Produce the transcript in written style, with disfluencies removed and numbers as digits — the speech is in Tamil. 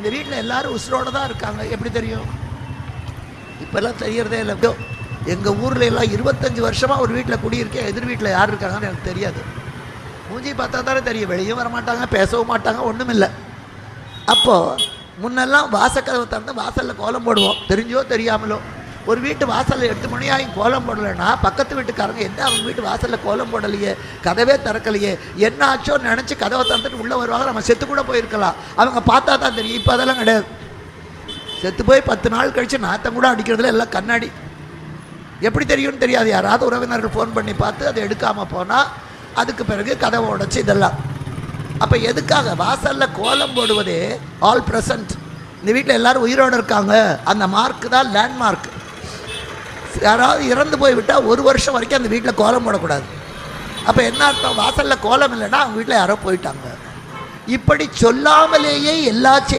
இந்த வீட்டில் எல்லாரும் உசுரோடு தான் இருக்காங்க. எப்படி தெரியும்? இப்போல்லாம் தெரியறதே இல்லை. எங்கள் ஊரில் எல்லாம் 25 வருஷமாக ஒரு வீட்டில் குடியிருக்கேன். எதிர் வீட்டில் யார் இருக்காங்கன்னு எனக்கு தெரியாது. மூஞ்சி பார்த்தா தானே தெரியும். வெளியும் வரமாட்டாங்க, பேசவும் மாட்டாங்க, ஒன்றும் இல்லை. அப்போது முன்னெல்லாம் வாசக்கதவை திறந்து வாசலில் கோலம் போடுவோம். தெரிஞ்சோ தெரியாமலோ. ஒரு வீட்டு வாசலில் 8 மணி ஆகி கோலம் போடலைன்னா பக்கத்து வீட்டுக்காரங்க என்ன அவங்க வீட்டு வாசலில் கோலம் போடலையே, கதவே திறக்கலையே, என்ன ஆச்சோன்னு நினச்சி கதவை திறந்துட்டு உள்ளே வருவாங்க. நம்ம செத்து கூட போயிருக்கலாம், அவங்க பார்த்தா தான் தெரியும். இப்போ அதெல்லாம் கிடையாது. செத்து போய் 10 நாள் கழித்து நாத்தம் கூட அடிக்கிறதுல எல்லாம் கண்ணாடி. எப்படி தெரியும்னு தெரியாது. யாராவது உறவினர்கள் ஃபோன் பண்ணி பார்த்து அதை எடுக்காமல் போனால் அதுக்கு பிறகு கதவை உடைச்சி இதெல்லாம். அப்போ எதுக்காக? வாசலில் கோலம் போடுவதே ஆல் ப்ரெசன்ட். இந்த வீட்டில் எல்லோரும் உயிரோடு இருக்காங்க, அந்த மார்க்கு தான் லேண்ட்மார்க். யாராவது இறந்து போய் விட்டால் 1 வருஷம் வரைக்கும் அந்த வீட்டில் கோலம் போடக்கூடாது. அப்போ என்ன அர்த்தம்? வாசலில் கோலம் இல்லைன்னா அவங்க வீட்டில் யாரோ போயிட்டாங்க. இப்படி சொல்லாமலேயே எல்லா